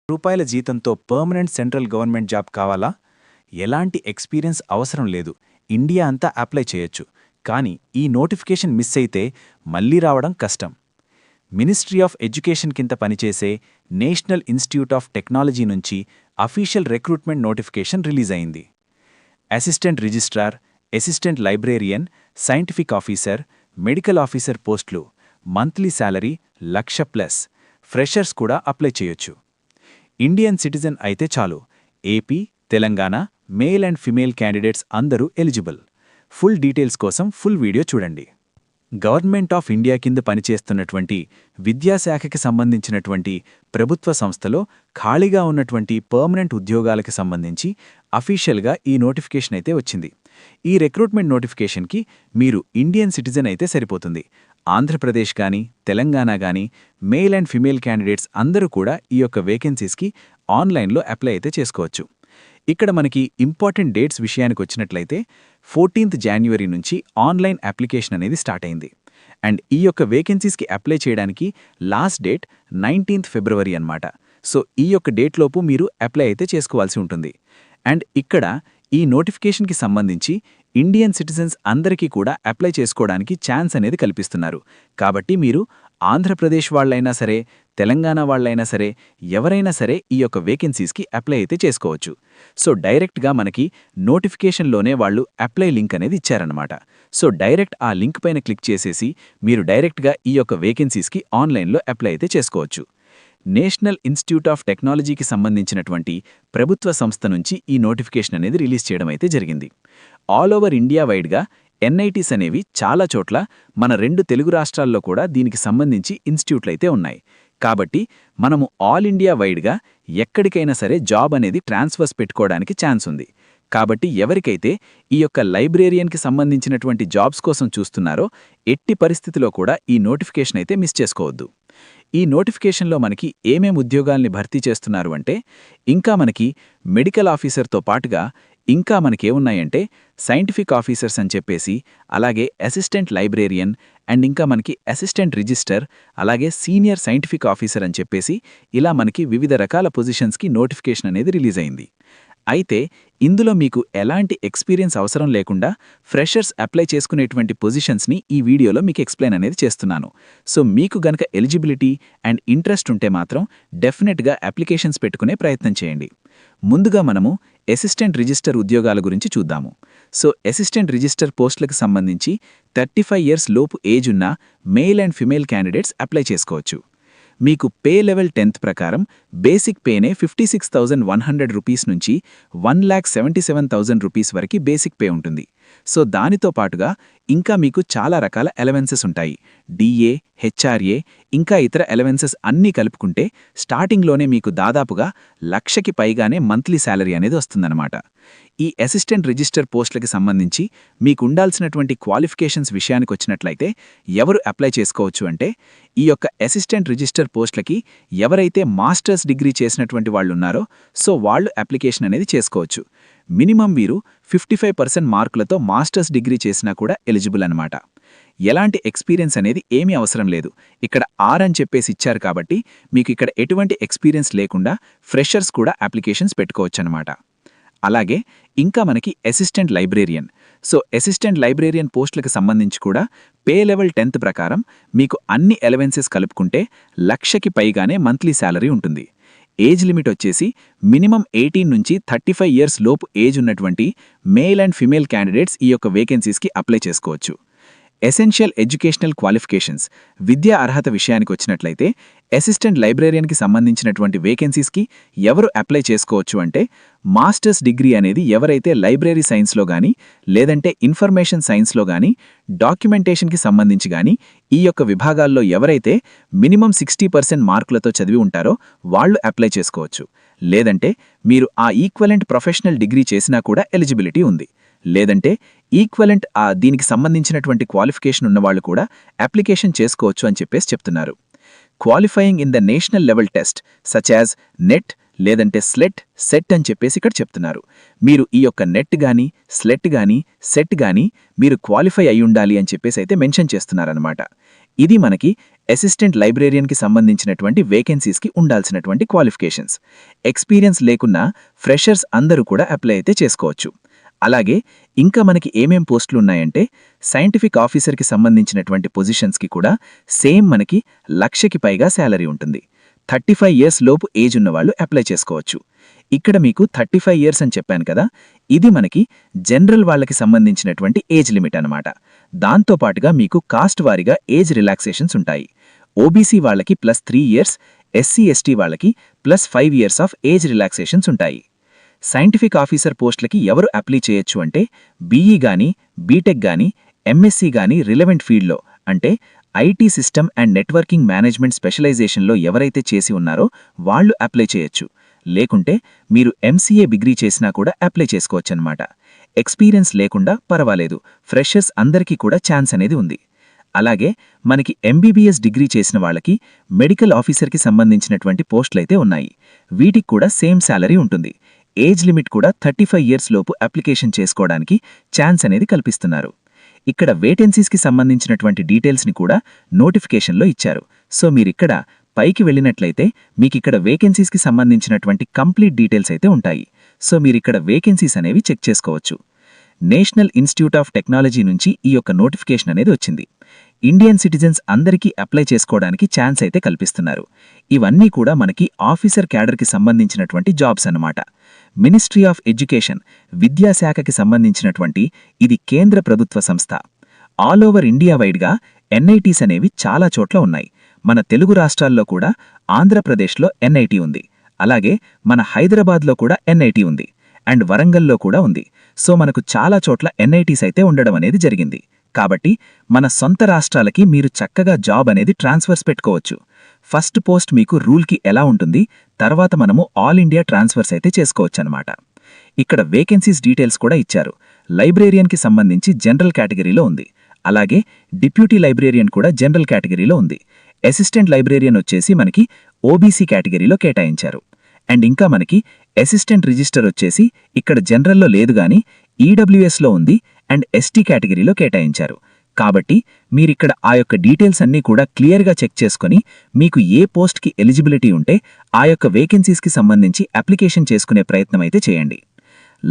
రూపాయల జీతంతో permanent central government job కావాలా? ఎలాంటి ఎక్స్‌పీరియన్స్ అవసరం లేదు. ఇండియా అంతా అప్లై చేయొచ్చు. కానీ ఈ నోటిఫికేషన్ మిస్ అయితే మళ్లీ రావడం కష్టం. మినిస్ట్రీ ఆఫ్ ఎడ్యుకేషన్ కింద పనిచేసే నేషనల్ ఇన్‌స్టిట్యూట్ ఆఫ్ టెక్నాలజీ నుంచి అఫీషియల్ రిక్రూట్మెంట్ నోటిఫికేషన్ రిలీజ్ అయింది. Assistant registrar, assistant librarian, scientific officer, medical officer పోస్టులు. Monthly salary ₹1,00,000+. ఫ్రెషర్స్ కూడా అప్లై చేయొచ్చు. ఇండియన్ సిటిజన్ అయితే చాలు. AP, Telangana, male and female candidates అందరూ ఎలిజిబుల్. ఫుల్ డీటెయిల్స్ కోసం ఫుల్ వీడియో చూడండి. గవర్నమెంట్ ఆఫ్ ఇండియా కింద పనిచేస్తున్నటువంటి విద్యాశాఖకి సంబంధించినటువంటి ప్రభుత్వ సంస్థలో ఖాళీగా ఉన్నటువంటి పర్మనెంట్ ఉద్యోగాలకి సంబంధించి అఫీషియల్గా ఈ నోటిఫికేషన్ అయితే వచ్చింది. ఈ రిక్రూట్మెంట్ నోటిఫికేషన్కి మీరు ఇండియన్ సిటిజన్ అయితే సరిపోతుంది. ఆంధ్రప్రదేశ్ కానీ, తెలంగాణ కానీ, మేల్ అండ్ ఫిమేల్ క్యాండిడేట్స్ అందరూ కూడా ఈ యొక్క వేకెన్సీస్కి ఆన్లైన్లో అప్లై అయితే చేసుకోవచ్చు. ఇక్కడ మనకి ఇంపార్టెంట్ డేట్స్ విషయానికి వచ్చినట్లయితే 14th January నుంచి ఆన్లైన్ అప్లికేషన్ అనేది స్టార్ట్ అయింది. అండ్ ఈ యొక్క వేకెన్సీస్కి అప్లై చేయడానికి లాస్ట్ డేట్ 19th February అన్నమాట. సో ఈ యొక్క డేట్లోపు మీరు అప్లై అయితే చేసుకోవాల్సి ఉంటుంది. అండ్ ఇక్కడ ఈ నోటిఫికేషన్కి సంబంధించి ఇండియన్ సిటిజన్స్ అందరికీ కూడా అప్లై చేసుకోవడానికి ఛాన్స్ అనేది కల్పిస్తున్నారు. కాబట్టి మీరు ఆంధ్రప్రదేశ్ వాళ్ళైనా సరే, తెలంగాణ వాళ్ళైనా సరే, ఎవరైనా సరే ఈ యొక్క వేకెన్సీస్కి అప్లై అయితే చేసుకోవచ్చు. సో డైరెక్ట్గా మనకి నోటిఫికేషన్లోనే వాళ్ళు అప్లై లింక్ అనేది ఇచ్చారనమాట. సో డైరెక్ట్ ఆ లింక్ పైన క్లిక్ చేసేసి మీరు డైరెక్ట్గా ఈ యొక్క వేకెన్సీస్కి ఆన్లైన్లో అప్లై అయితే చేసుకోవచ్చు. నేషనల్ ఇన్‌స్టిట్యూట్ ఆఫ్ టెక్నాలజీకి సంబంధించినటువంటి ప్రభుత్వ సంస్థ నుంచి ఈ నోటిఫికేషన్ అనేది రిలీజ్ చేయడం అయితే జరిగింది. ఆల్ ఓవర్ ఇండియా వైడ్గా ఎన్ఐటీస్ అనేవి చాలా చోట్ల మన 2 తెలుగు రాష్ట్రాల్లో కూడా దీనికి సంబంధించి ఇన్‌స్టిట్యూట్లయితే ఉన్నాయి. కాబట్టి మనము ఆల్ ఇండియా వైడ్గా ఎక్కడికైనా సరే జాబ్ అనేది ట్రాన్స్ఫర్స్ పెట్టుకోవడానికి ఛాన్స్ ఉంది. కాబట్టి ఎవరికైతే ఈ యొక్క లైబ్రేరియన్కి సంబంధించినటువంటి జాబ్స్ కోసం చూస్తున్నారో ఎట్టి పరిస్థితిలో కూడా ఈ నోటిఫికేషన్ అయితే మిస్ చేసుకోవద్దు. ఈ నోటిఫికేషన్లో మనకి ఏమేం ఉద్యోగాల్ని భర్తీ చేస్తున్నారు అంటే, ఇంకా మనకి మెడికల్ ఆఫీసర్తో పాటుగా ఇంకా మనకేమున్నాయంటే సైంటిఫిక్ ఆఫీసర్స్ అని చెప్పేసి, అలాగే అసిస్టెంట్ లైబ్రేరియన్ అండ్ ఇంకా మనకి అసిస్టెంట్ రిజిస్టర్, అలాగే సీనియర్ సైంటిఫిక్ ఆఫీసర్ అని చెప్పేసి ఇలా మనకి వివిధ రకాల పొజిషన్స్కి నోటిఫికేషన్ అనేది రిలీజ్ అయింది. అయితే ఇందులో మీకు ఎలాంటి ఎక్స్‌పీరియన్స్ అవసరం లేకుండా ఫ్రెషర్స్ అప్లై చేసుకునేటువంటి పొజిషన్స్ని ఈ వీడియోలో మీకు ఎక్స్‌ప్లెయిన్ అనేది చేస్తున్నాను. సో మీకు గనక ఎలిజిబిలిటీ అండ్ ఇంట్రెస్ట్ ఉంటే మాత్రం డెఫినెట్గా అప్లికేషన్స్ పెట్టుకునే ప్రయత్నం చేయండి. ముందుగా మనము అసిస్టెంట్ రిజిస్టర్ ఉద్యోగాల గురించి చూద్దాము. సో అసిస్టెంట్ రిజిస్టర్ పోస్టులకు సంబంధించి 35 years లోపు ఏజ్ ఉన్న male and female candidates apply చేసుకోవచ్చు. మీకు పే లెవెల్ 10th ప్రకారం బేసిక్ పేనే ₹56,100 నుంచి ₹1,77,000 వరకు బేసిక్ పే ఉంటుంది. సో దానితో పాటుగా ఇంకా మీకు చాలా రకాల అలవెన్సెస్ ఉంటాయి. డిఏ, హెచ్ఆర్ఏ ఇంకా ఇతర అలవెన్సెస్ అన్నీ కలుపుకుంటే స్టార్టింగ్లోనే మీకు దాదాపుగా 1,00,000కి పైగానే మంత్లీ శాలరీ అనేది వస్తుందన్నమాట. ఈ అసిస్టెంట్ రిజిస్టర్ పోస్టులకి సంబంధించి మీకుండాల్సినటువంటి క్వాలిఫికేషన్స్ విషయానికొచ్చినట్లయితే ఎవరు అప్లై చేసుకోవచ్చు అంటే, ఈ యొక్క అసిస్టెంట్ రిజిస్టర్ పోస్టులకి ఎవరైతే మాస్టర్స్ డిగ్రీ చేసినటువంటి వాళ్ళున్నారో సో వాళ్ళు అప్లికేషన్ అనేది చేసుకోవచ్చు. మినిమం వీరు 55% మార్కులతో మాస్టర్స్ డిగ్రీ చేసినా కూడా ఎలిజిబుల్ అనమాట. ఎలాంటి ఎక్స్‌పీరియన్స్ అనేది ఏమీ అవసరం లేదు. ఇక్కడ R అని చెప్పేసి ఇచ్చారు కాబట్టి మీకు ఇక్కడ ఎటువంటి ఎక్స్‌పీరియన్స్ లేకుండా ఫ్రెషర్స్ కూడా అప్లికేషన్స్ పెట్టుకోవచ్చనమాట. అలాగే ఇంకా మనకి assistant librarian. So assistant librarian పోస్టులకు సంబంధించి కూడా పే లెవెల్ 10th ప్రకారం మీకు అన్ని అలవెన్సెస్ కలుపుకుంటే 1,00,000కి పైగానే మంత్లీ శాలరీ ఉంటుంది. ఏజ్ లిమిట్ వచ్చేసి మినిమం 18 నుంచి 35 years లోపు ఏజ్ ఉన్నటువంటి మేల్ అండ్ ఫిమేల్ క్యాండిడేట్స్ ఈ యొక్క వేకెన్సీస్కి అప్లై చేసుకోవచ్చు. ఎసెన్షియల్ ఎడ్యుకేషనల్ క్వాలిఫికేషన్స్ విద్యా అర్హత విషయానికి వచ్చినట్లయితే అసిస్టెంట్ లైబ్రేరియన్కి సంబంధించినటువంటి వేకెన్సీస్కి ఎవరు అప్లై చేసుకోవచ్చు అంటే, మాస్టర్స్ డిగ్రీ అనేది ఎవరైతే లైబ్రరీ సైన్స్లో కానీ లేదంటే ఇన్ఫర్మేషన్ సైన్స్లో కానీ డాక్యుమెంటేషన్కి సంబంధించి కానీ ఈ యొక్క విభాగాల్లో ఎవరైతే మినిమం 60% మార్కులతో చదివి ఉంటారో వాళ్ళు అప్లై చేసుకోవచ్చు. లేదంటే మీరు ఆ ఈక్వలెంట్ ప్రొఫెషనల్ డిగ్రీ చేసినా కూడా ఎలిజిబిలిటీ ఉంది. లేదంటే ఈక్వలెంట్ దీనికి సంబంధించినటువంటి క్వాలిఫికేషన్ ఉన్నవాళ్ళు కూడా అప్లికేషన్ చేసుకోవచ్చు అని చెప్పేసి చెప్తున్నారు. Qualifying in the national level test such as net లేదంటే స్లెట్, సెట్ అని చెప్పేసి ఇక్కడ చెప్తున్నారు. మీరు ఈ యొక్క నెట్ గానీ, స్లెట్ గానీ, సెట్ గానీ మీరు క్వాలిఫై అయి ఉండాలి అని చెప్పేసి అయితే మెన్షన్ చేస్తున్నారనమాట. ఇది మనకి అసిస్టెంట్ లైబ్రేరియన్కి సంబంధించినటువంటి వేకెన్సీస్కి ఉండాల్సినటువంటి క్వాలిఫికేషన్స్. ఎక్స్పీరియన్స్ లేకున్నా ఫ్రెషర్స్ అందరూ కూడా అప్లై అయితే చేసుకోవచ్చు. అలాగే ఇంకా మనకి ఏమేం పోస్టులు ఉన్నాయంటే సైంటిఫిక్ ఆఫీసర్కి సంబంధించినటువంటి పొజిషన్స్కి కూడా సేమ్ మనకి 1,00,000కి పైగా శాలరీ ఉంటుంది. 35 years లోపు ఏజ్ ఉన్నవాళ్ళు అప్లై చేసుకోవచ్చు. ఇక్కడ మీకు 35 years అని చెప్పాను కదా, ఇది మనకి జనరల్ వాళ్ళకి సంబంధించినటువంటి ఏజ్ లిమిట్ అనమాట. దాంతోపాటుగా మీకు కాస్ట్ వారీగా ఏజ్ రిలాక్సేషన్స్ ఉంటాయి. ఓబీసీ వాళ్ళకి +3 years, SC/ST వాళ్ళకి +5 years ఆఫ్ ఏజ్ రిలాక్సేషన్స్ ఉంటాయి. సైంటిఫిక్ ఆఫీసర్ పోస్టులకి ఎవరు అప్లై చేయొచ్చు అంటే బీఈ గానీ, బీటెక్ గానీ, ఎంఎస్సీ గానీ రిలవెంట్ ఫీల్డ్లో అంటే IT system and networking management స్పెషలైజేషన్లో ఎవరైతే చేసి ఉన్నారో వాళ్ళు అప్లై చేయొచ్చు. లేకుంటే మీరు ఎంసీఏ డిగ్రీ చేసినా కూడా అప్లై చేసుకోవచ్చనమాట. ఎక్స్పీరియన్స్ లేకుండా పర్వాలేదు, ఫ్రెషర్స్ అందరికీ కూడా ఛాన్స్ అనేది ఉంది. అలాగే మనకి ఎంబీబీఎస్ డిగ్రీ చేసిన వాళ్ళకి మెడికల్ ఆఫీసర్కి సంబంధించినటువంటి పోస్టులైతే ఉన్నాయి. వీటికి కూడా సేమ్ శాలరీ ఉంటుంది. ఏజ్ లిమిట్ కూడా 35 years లోపు అప్లికేషన్ చేసుకోవడానికి ఛాన్స్ అనేది కల్పిస్తున్నారు. ఇక్కడ వేకెన్సీస్కి సంబంధించినటువంటి డీటెయిల్స్ని కూడా నోటిఫికేషన్లో ఇచ్చారు. సో మీరిక్కడ పైకి వెళ్ళినట్లయితే మీకిక్కడ వేకెన్సీస్కి సంబంధించినటువంటి కంప్లీట్ డీటెయిల్స్ అయితే ఉంటాయి. సో మీరిక్కడ వేకెన్సీస్ అనేవి చెక్ చేసుకోవచ్చు. నేషనల్ ఇన్స్టిట్యూట్ ఆఫ్ టెక్నాలజీ నుంచి ఈ యొక్క నోటిఫికేషన్ అనేది వచ్చింది. ఇండియన్ సిటిజన్స్ అందరికీ అప్లై చేసుకోవడానికి ఛాన్స్ అయితే కల్పిస్తున్నారు. ఇవన్నీ కూడా మనకి ఆఫీసర్ క్యాడర్కి సంబంధించినటువంటి జాబ్స్ అన్నమాట. మినిస్ట్రీ ఆఫ్ ఎడ్యుకేషన్, విద్యాశాఖకి సంబంధించినటువంటి ఇది కేంద్ర ప్రభుత్వ సంస్థ. ఆల్ ఓవర్ ఇండియా వైడ్గా ఎన్ఐటీస్ అనేవి చాలా చోట్ల ఉన్నాయి. మన తెలుగు రాష్ట్రాల్లో కూడా ఆంధ్రప్రదేశ్లో ఎన్ఐటీ ఉంది. అలాగే మన హైదరాబాద్లో కూడా ఎన్ఐటీ ఉంది. అండ్ వరంగల్లో కూడా ఉంది. సో మనకు చాలా చోట్ల ఎన్ఐటీస్ అయితే ఉండడం అనేది జరిగింది. కాబట్టి మన సొంత రాష్ట్రాలకి మీరు చక్కగా జాబ్ అనేది ట్రాన్స్ఫర్స్ పెట్టుకోవచ్చు. ఫస్ట్ పోస్ట్ మీకు రూల్కి ఎలా ఉంటుంది, తర్వాత మనము ఆల్ ఇండియా ట్రాన్స్ఫర్స్ అయితే చేసుకోవచ్చనమాట. ఇక్కడ వేకెన్సీస్ డీటెయిల్స్ కూడా ఇచ్చారు. లైబ్రేరియన్కి సంబంధించి జనరల్ కేటగిరీలో ఉంది. అలాగే డిప్యూటీ లైబ్రేరియన్ కూడా జనరల్ కేటగిరీలో ఉంది. అసిస్టెంట్ లైబ్రేరియన్ వచ్చేసి మనకి ఓబీసీ కేటగిరీలో కేటాయించారు. అండ్ ఇంకా మనకి అసిస్టెంట్ రిజిస్టర్ వచ్చేసి ఇక్కడ జనరల్లో లేదు గాని ఈడబ్ల్యూఎస్లో ఉంది అండ్ ఎస్టీ కేటగిరీలో కేటాయించారు. కాబట్టి మీరిక్కడ ఆ యొక్క డీటెయిల్స్ అన్నీ కూడా క్లియర్గా చెక్ చేసుకుని మీకు ఏ పోస్ట్కి ఎలిజిబిలిటీ ఉంటే ఆ యొక్క వేకెన్సీస్కి సంబంధించి అప్లికేషన్ చేసుకునే ప్రయత్నం అయితే చేయండి.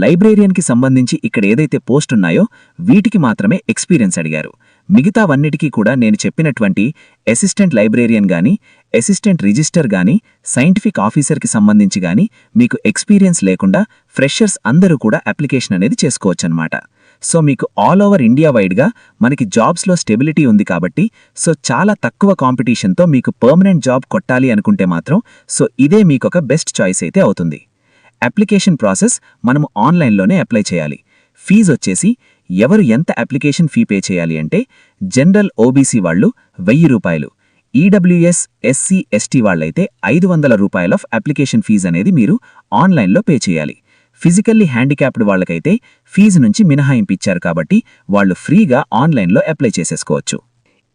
లైబ్రేరియన్కి సంబంధించి ఇక్కడ ఏదైతే పోస్ట్ ఉన్నాయో వీటికి మాత్రమే ఎక్స్పీరియన్స్ అడిగారు. మిగతావన్నిటికీ కూడా నేను చెప్పినటువంటి అసిస్టెంట్ లైబ్రేరియన్ గానీ, అసిస్టెంట్ రిజిస్టర్ గానీ, సైంటిఫిక్ ఆఫీసర్కి సంబంధించి గానీ మీకు ఎక్స్పీరియన్స్ లేకుండా ఫ్రెషర్స్ అందరూ కూడా అప్లికేషన్ అనేది చేసుకోవచ్చనమాట. సో మీకు ఆల్ ఓవర్ ఇండియా వైడ్గా మనకి జాబ్స్లో స్టెబిలిటీ ఉంది కాబట్టి సో చాలా తక్కువ కాంపిటీషన్తో మీకు పర్మనెంట్ జాబ్ కొట్టాలి అనుకుంటే మాత్రం సో ఇదే మీకొక బెస్ట్ చాయిస్ అయితే అవుతుంది. అప్లికేషన్ ప్రాసెస్ మనము ఆన్లైన్లోనే అప్లై చేయాలి. ఫీజు వచ్చేసి ఎవరు ఎంత అప్లికేషన్ ఫీ పే చేయాలి అంటే జనరల్ ఓబీసీ వాళ్ళు 1000 రూపాయలు, ఈడబ్ల్యూఎస్, ఎస్సీ, ఎస్టీ వాళ్ళైతే 500 రూపాయల ఆఫ్ అప్లికేషన్ ఫీజు అనేది మీరు ఆన్లైన్లో పే చేయాలి. ఫిజికల్లీ హ్యాండిక్యాప్డ్ వాళ్ళకైతే ఫీజు నుంచి మినహాయింపు ఇచ్చారు కాబట్టి వాళ్ళు ఫ్రీగా ఆన్లైన్లో అప్లై చేసేసుకోవచ్చు.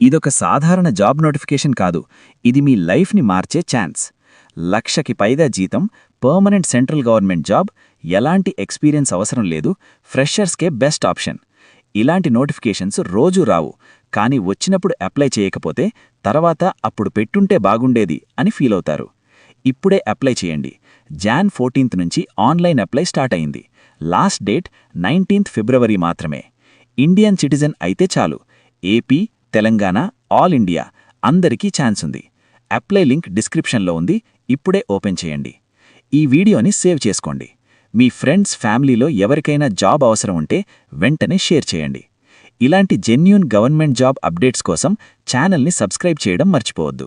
ఇదొక సాధారణ జాబ్ నోటిఫికేషన్ కాదు, ఇది మీ లైఫ్ని మార్చే ఛాన్స్. 1,00,000కి పైగా జీతం, పర్మనెంట్ సెంట్రల్ గవర్నమెంట్ జాబ్, ఎలాంటి ఎక్స్పీరియన్స్ అవసరం లేదు, ఫ్రెషర్స్కే బెస్ట్ ఆప్షన్. ఇలాంటి నోటిఫికేషన్స్ రోజూ రావు, కానీ వచ్చినప్పుడు అప్లై చేయకపోతే తర్వాత అప్పుడు పెట్టుంటే బాగుండేది అని ఫీల్ అవుతారు. ఇప్పుడే అప్లై చేయండి. Jan 14th నుంచి ఆన్లైన్ అప్లై స్టార్ట్ అయింది. లాస్ట్ డేట్ 19th February మాత్రమే. ఇండియన్ సిటిజన్ అయితే చాలు. ఏపీ, తెలంగాణ, ఆల్ ఇండియా అందరికీ ఛాన్స్ ఉంది. అప్లై లింక్ డిస్క్రిప్షన్లో ఉంది. ఇప్పుడే ఓపెన్ చేయండి. ఈ వీడియోని సేవ్ చేసుకోండి. మీ ఫ్రెండ్స్, ఫ్యామిలీలో ఎవరికైనా జాబ్ అవసరం ఉంటే వెంటనే షేర్ చేయండి. ఇలాంటి జెన్యూన్ గవర్నమెంట్ జాబ్ అప్డేట్స్ కోసం ఛానల్ని సబ్స్క్రైబ్ చేయడం మర్చిపోవద్దు.